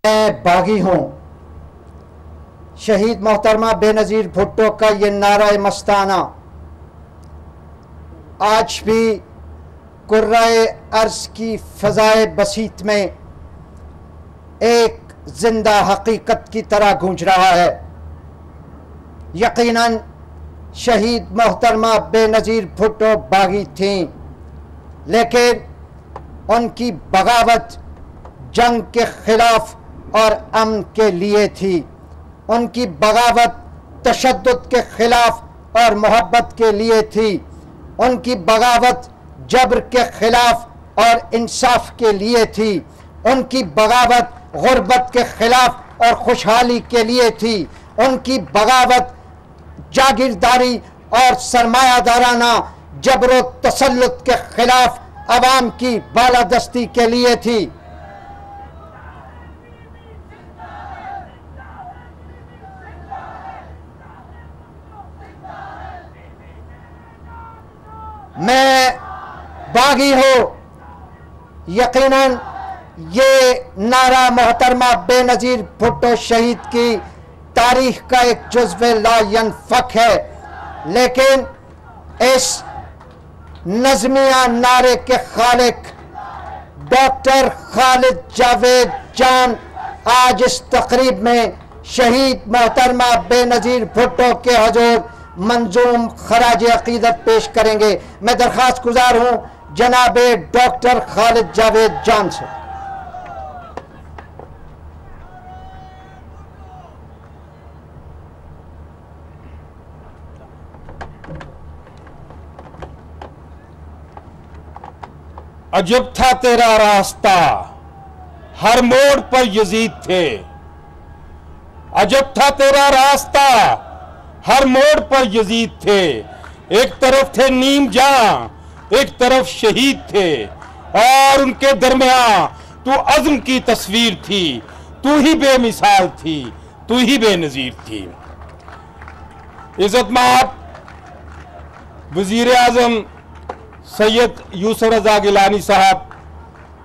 मैं बागी हूँ। शहीद मोहतरमा बेनज़ीर भुट्टो का ये नारा मस्ताना आज भी कुर्राए अर्ज़ की फ़ज़ाए बसीत में एक जिंदा हकीकत की तरह गूंज रहा है। यकीनन शहीद मोहतरमा बेनज़ीर भुट्टो बागी थीं, लेकिन उनकी बगावत जंग के खिलाफ और अमन के लिए थी। उनकी बगावत तशद्दुद के खिलाफ और मोहब्बत के लिए थी। उनकी बगावत जबर के खिलाफ और इंसाफ के लिए थी। उनकी बगावत गुर्बत के खिलाफ और खुशहाली के लिए थी। उनकी बगावत जागीरदारी और सरमायादाराना जबर तसल्लुत के खिलाफ अवाम की बालादस्ती के लिए थी। मैं बागी हूँ। यकीनन ये नारा मोहतरमा बेनज़ीर भुट्टो शहीद की तारीख का एक जुज़्व ला यनफ़क है, लेकिन इस नज़मिया नारे के खालिक डॉक्टर खालिद जावेद जान आज इस तकरीब में शहीद मोहतरमा बेनज़ीर भुट्टो के हजूर मंजूम खराज अकीदत पेश करेंगे। मैं दरख्वास्त गुजार हूँ जनाबे डॉक्टर खालिद जावेद जान से। अजब था तेरा रास्ता, हर मोड़ पर यजीद थे। अजब था तेरा रास्ता, हर मोड़ पर यजीद थे। एक तरफ थे नीम जां, एक तरफ शहीद थे, और उनके दरमियान तू अज़्म की तस्वीर थी। तू ही बेमिसाल थी, तू ही बेनज़ीर थी। इज़्ज़तमाब वज़ीर आज़म सैयद यूसुफ रज़ा गिलानी साहब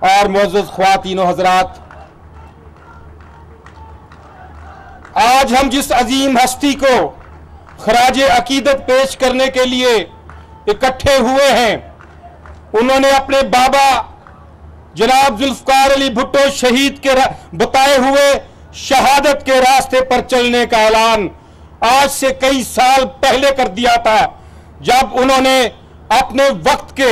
और मुअज़्ज़ज़ ख़वातीनो हज़रात, आज हम जिस अजीम हस्ती को खराजे अकीदत पेश करने के लिए इकट्ठे हुए हैं, उन्होंने अपने बाबा जनाब जुल्फ़िकार अली भुट्टो शहीद के बताए हुए शहादत के रास्ते पर चलने का ऐलान आज से कई साल पहले कर दिया था, जब उन्होंने अपने वक्त के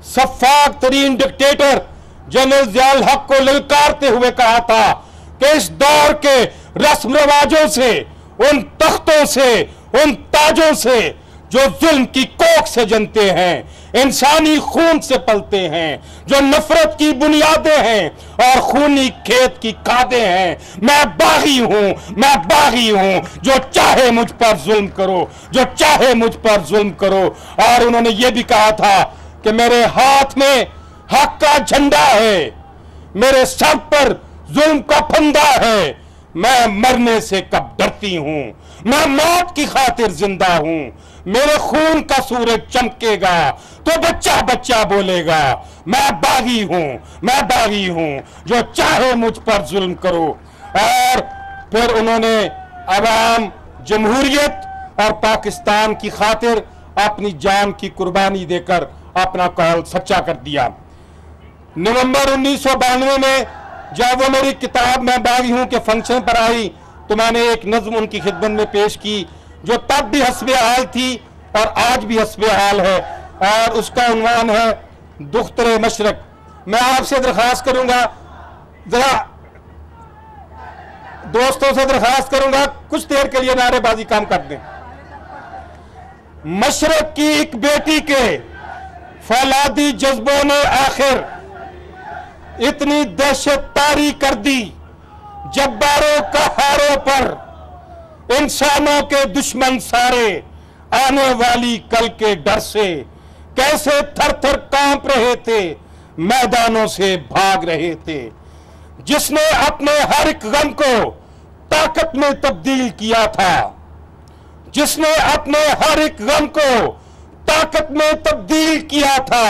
सफ़ाक तरीन डिक्टेटर जनरल ज़ियाउल हक को ललकारते हुए कहा था कि इस दौर के रस्म रवाजों से, उन तख्तों से, उन ताजों से जो जुल्म की कोख से जनते हैं, इंसानी खून से पलते हैं, जो नफरत की बुनियादें हैं और खूनी खेत की खादें हैं, मैं बागी हूं, मैं बागी हूं। जो चाहे मुझ पर जुल्म करो, जो चाहे मुझ पर जुल्म करो। और उन्होंने ये भी कहा था कि मेरे हाथ में हक का झंडा है, मेरे सर पर जुल्म का फंदा है। मैं मरने से कब डरती हूं, मैं मौत की खातिर जिंदा हूं। मेरे खून का सूरज चमकेगा तो बच्चा बच्चा बोलेगा, मैं बागी हूं, मैं बागी हूं। जो चाहे मुझ पर जुल्म करो। और फिर उन्होंने अवाम, जमहूरियत और पाकिस्तान की खातिर अपनी जान की कुर्बानी देकर अपना कौल सच्चा कर दिया। नवंबर 1992 में जब वो मेरी किताब मैं बागी हूं के फंक्शन पर आई, तो मैंने एक नज्म उनकी खिदमत में पेश की, जो तब भी हस्बे हाल थी और आज भी हस्बे हाल है, और उसका उन्वान है दुख्तरे मशरक। मैं आपसे दरख्वास्त करूंगा, जरा दोस्तों से दरख्वास्त करूंगा, कुछ देर के लिए नारेबाजी काम कर दें। मशरक की एक बेटी के फौलादी जज्बों ने आखिर इतनी दहशत तारी कर दी, जब्बारों का हारों पर इंसानों के दुश्मन सारे, आने वाली कल के डर से कैसे थर थर कांप रहे थे, मैदानों से भाग रहे थे। जिसने अपने हर एक गम को ताकत में तब्दील किया था, जिसने अपने हर एक गम को ताकत में तब्दील किया था,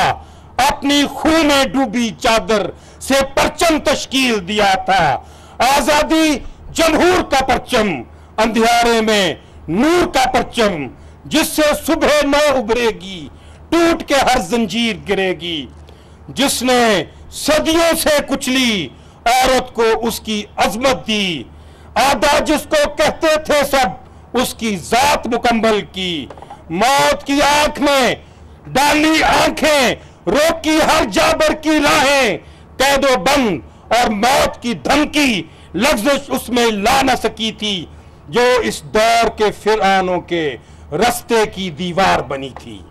अपनी खून में डूबी चादर से परचम तश्कील दिया था। आजादी जमहूर का परचम, अंधियारे में नूर का परचम, जिससे सुबह न उभरेगी, टूट के हर जंजीर गिरेगी। जिसने सदियों से कुचली औरत को उसकी अजमत दी, आदा जिसको कहते थे सब उसकी जात मुकम्मल की। मौत की आंख में डाली आंखें, रोकी हर जाबर की राहें, कैदो बंद और मौत की धमकी लफ्ज़ उसमें ला न सकी थी, जो इस दौर के फिरआनों के रस्ते की दीवार बनी थी।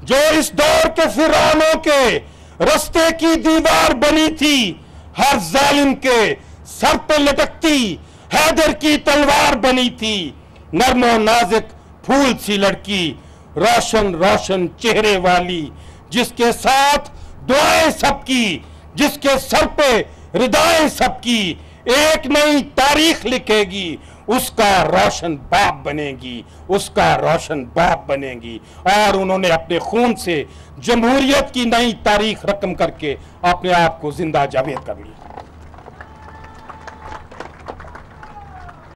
जो इस दौर के फिरआनों के रस्ते की दीवार बनी थी, हर जालिम के सर पे लटकती हैदर की तलवार बनी थी। नर्मो नाजुक फूल सी लड़की, रोशन रोशन चेहरे वाली, जिसके साथ दुआएं सबकी, जिसके सर पे रिदाएं सबकी, एक नई तारीख लिखेगी, उसका रोशन बाप बनेगी, उसका रोशन बाप बनेगी। और उन्होंने अपने खून से जमहूरियत की नई तारीख रकम करके अपने आप को जिंदा जावेद कर लिया।